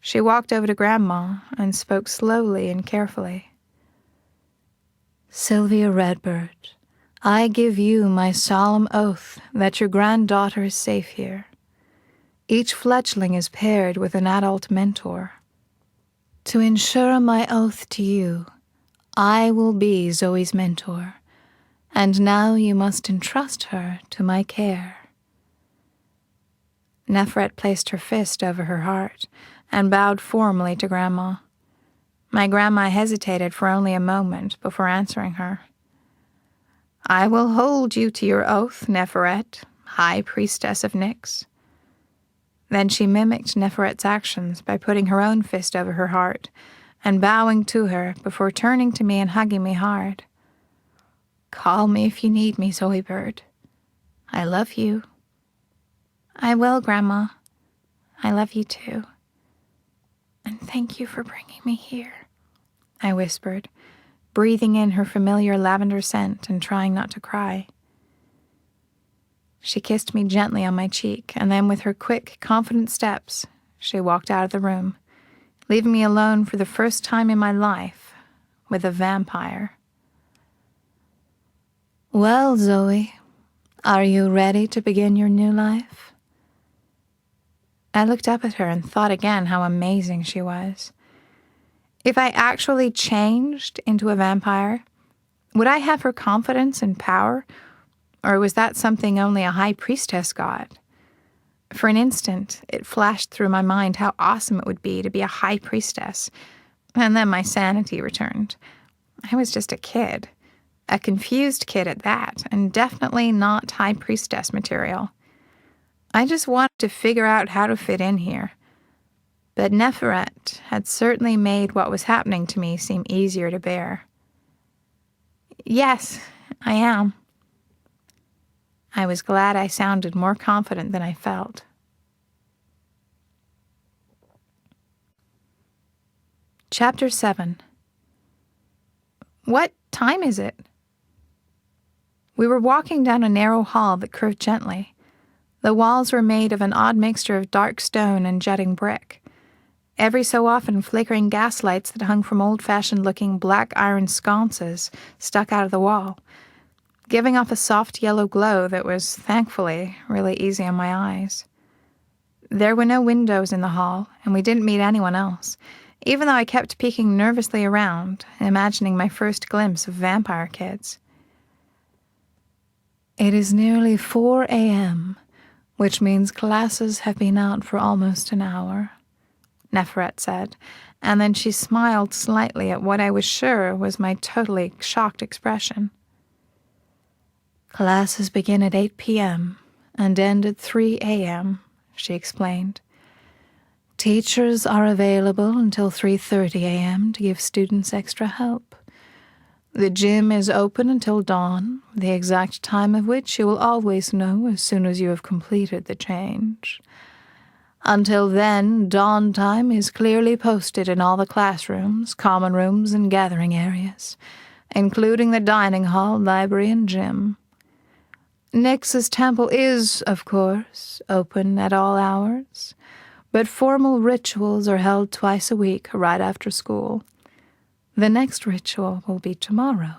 She walked over to Grandma and spoke slowly and carefully. "Sylvia Redbird, I give you my solemn oath that your granddaughter is safe here. Each fledgling is paired with an adult mentor. To ensure my oath to you, I will be Zoe's mentor, and now you must entrust her to my care." Nefret placed her fist over her heart and bowed formally to Grandma. My grandma hesitated for only a moment before answering her. "I will hold you to your oath, Nefret, High Priestess of Nyx." Then she mimicked Neferet's actions by putting her own fist over her heart and bowing to her before turning to me and hugging me hard. "Call me if you need me, Zoe Bird. I love you." "I will, Grandma. I love you too. And thank you for bringing me here," I whispered, breathing in her familiar lavender scent and trying not to cry. She kissed me gently on my cheek, and then with her quick, confident steps, she walked out of the room, leaving me alone for the first time in my life with a vampire. "Well, Zoe, are you ready to begin your new life?" I looked up at her and thought again how amazing she was. If I actually changed into a vampire, would I have her confidence and power, or was that something only a high priestess got? For an instant, it flashed through my mind how awesome it would be to be a high priestess, and then my sanity returned. I was just a kid, a confused kid at that, and definitely not high priestess material. I just wanted to figure out how to fit in here. But Neferet had certainly made what was happening to me seem easier to bear. "Yes, I am." I was glad I sounded more confident than I felt. Chapter 7. What time is it? We were walking down a narrow hall that curved gently. The walls were made of an odd mixture of dark stone and jutting brick. Every so often, flickering gas lights that hung from old-fashioned-looking black iron sconces stuck out of the wall, giving off a soft yellow glow that was, thankfully, really easy on my eyes. There were no windows in the hall, and we didn't meet anyone else, even though I kept peeking nervously around, imagining my first glimpse of vampire kids. "It is nearly 4 a.m., which means classes have been out for almost an hour," Neferet said, and then she smiled slightly at what I was sure was my totally shocked expression. "Classes begin at 8 p.m. and end at 3 a.m., she explained. "Teachers are available until 3:30 a.m. to give students extra help. The gym is open until dawn, the exact time of which you will always know as soon as you have completed the change. Until then, dawn time is clearly posted in all the classrooms, common rooms, and gathering areas, including the dining hall, library, and gym. Nyx's temple is, of course, open at all hours, but formal rituals are held twice a week right after school. The next ritual will be tomorrow."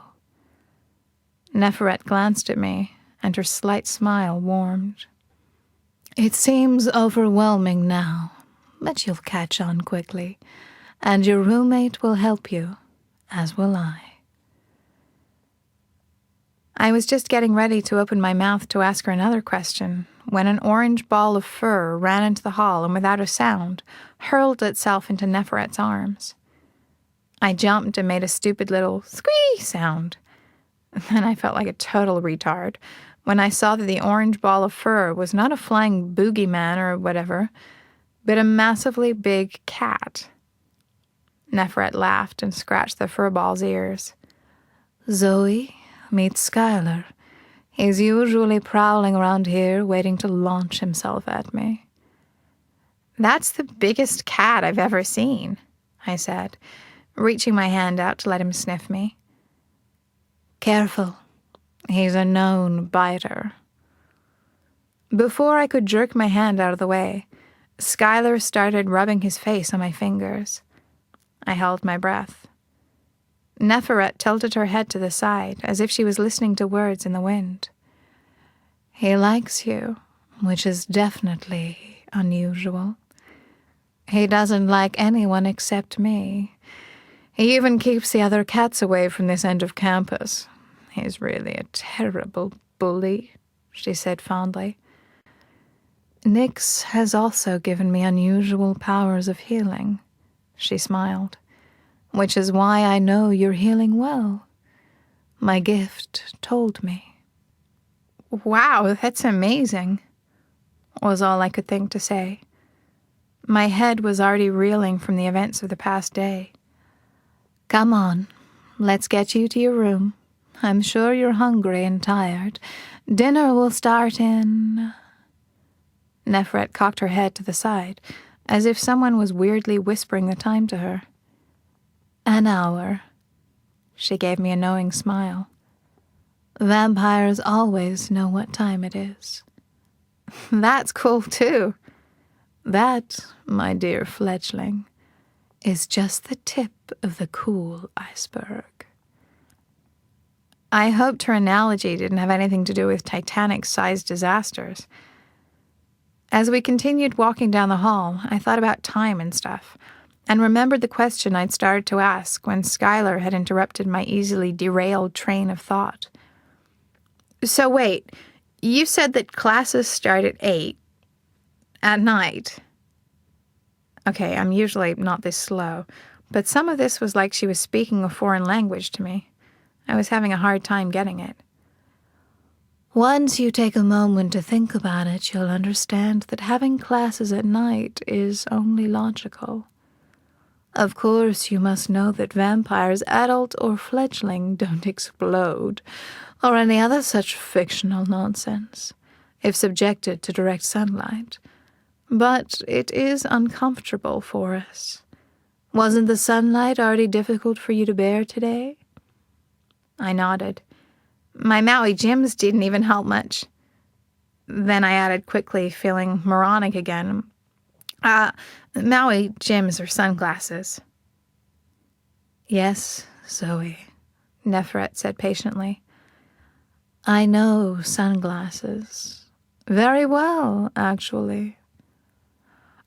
Neferet glanced at me, and her slight smile warmed. "It seems overwhelming now, but you'll catch on quickly, and your roommate will help you, as will I." I was just getting ready to open my mouth to ask her another question when an orange ball of fur ran into the hall and without a sound hurled itself into Neferet's arms. I jumped and made a stupid little squee sound. Then I felt like a total retard when I saw that the orange ball of fur was not a flying boogeyman or whatever, but a massively big cat. Neferet laughed and scratched the fur ball's ears. "Zoe, meet Skylar. He's usually prowling around here waiting to launch himself at me." "That's the biggest cat I've ever seen," I said, reaching my hand out to let him sniff me. "Careful. He's a known biter." Before I could jerk my hand out of the way, Skylar started rubbing his face on my fingers. I held my breath. Neferet tilted her head to the side, as if she was listening to words in the wind. He likes you, which is definitely unusual. He doesn't like anyone except me. He even keeps the other cats away from this end of campus. He's really a terrible bully, she said fondly. Nyx has also given me unusual powers of healing, she smiled, which is why I know you're healing well. My gift told me. Wow, that's amazing, was all I could think to say. My head was already reeling from the events of the past day. Come on, let's get you to your room. I'm sure you're hungry and tired. Dinner will start in... Neferet cocked her head to the side, as if someone was weirdly whispering the time to her. An hour. She gave me a knowing smile. Vampires always know what time it is. That's cool, too. That, my dear fledgling, is just the tip of the cool iceberg. I hoped her analogy didn't have anything to do with Titanic-sized disasters. As we continued walking down the hall, I thought about time and stuff, and remembered the question I'd started to ask when Skylar had interrupted my easily derailed train of thought. So wait, you said that classes start at 8 at night. Okay, I'm usually not this slow, but some of this was like she was speaking a foreign language to me. I was having a hard time getting it. Once you take a moment to think about it, you'll understand that having classes at night is only logical. Of course, you must know that vampires, adult or fledgling, don't explode, or any other such fictional nonsense, if subjected to direct sunlight. But it is uncomfortable for us. Wasn't the sunlight already difficult for you to bear today? I nodded. My Maui gyms didn't even help much. Then I added quickly, feeling moronic again. Maui gyms are sunglasses. Yes, Zoe, Neferet said patiently. I know sunglasses. Very well, actually.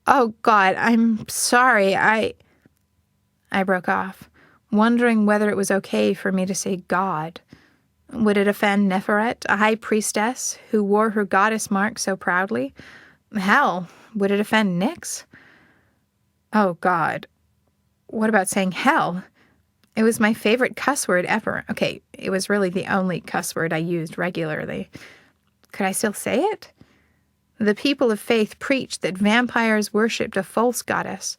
Oh, God, I'm sorry, I broke off, wondering whether it was okay for me to say God. Would it offend Neferet, a high priestess who wore her goddess mark so proudly? Hell, would it offend Nyx? Oh, God. What about saying hell? It was my favorite cuss word ever. Okay, it was really the only cuss word I used regularly. Could I still say it? The people of faith preached that vampires worshipped a false goddess,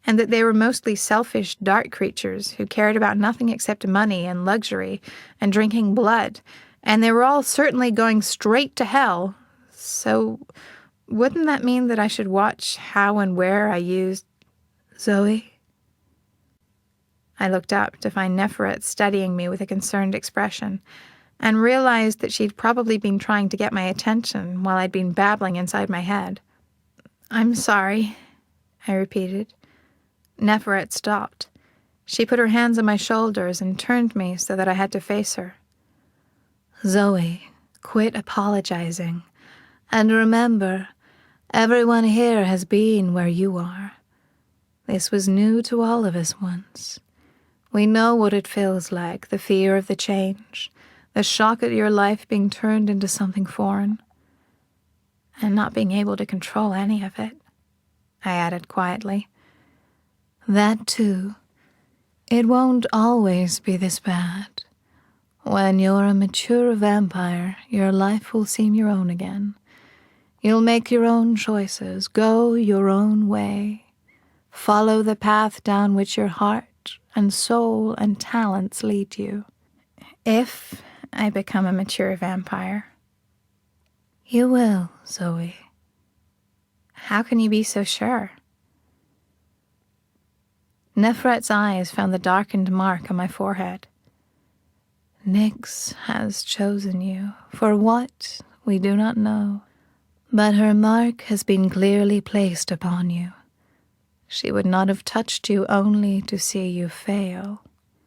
and that they were mostly selfish, dark creatures who cared about nothing except money and luxury and drinking blood, and they were all certainly going straight to hell. So wouldn't that mean that I should watch how and where I used Zoe? I looked up to find Neferet studying me with a concerned expression, and realized that she'd probably been trying to get my attention while I'd been babbling inside my head. I'm sorry, I repeated. Neferet stopped. She put her hands on my shoulders and turned me so that I had to face her. Zoe, quit apologizing. And remember, everyone here has been where you are. This was new to all of us once. We know what it feels like, the fear of the change, the shock at your life being turned into something foreign, and not being able to control any of it, I added quietly. That, too. It won't always be this bad. When you're a mature vampire, your life will seem your own again. You'll make your own choices, go your own way, follow the path down which your heart and soul and talents lead you. If I become a mature vampire. You will, Zoe. How can you be so sure? Neferet's eyes found the darkened mark on my forehead. Nyx has chosen you for what we do not know. But her mark has been clearly placed upon you. She would not have touched you only to see you fail.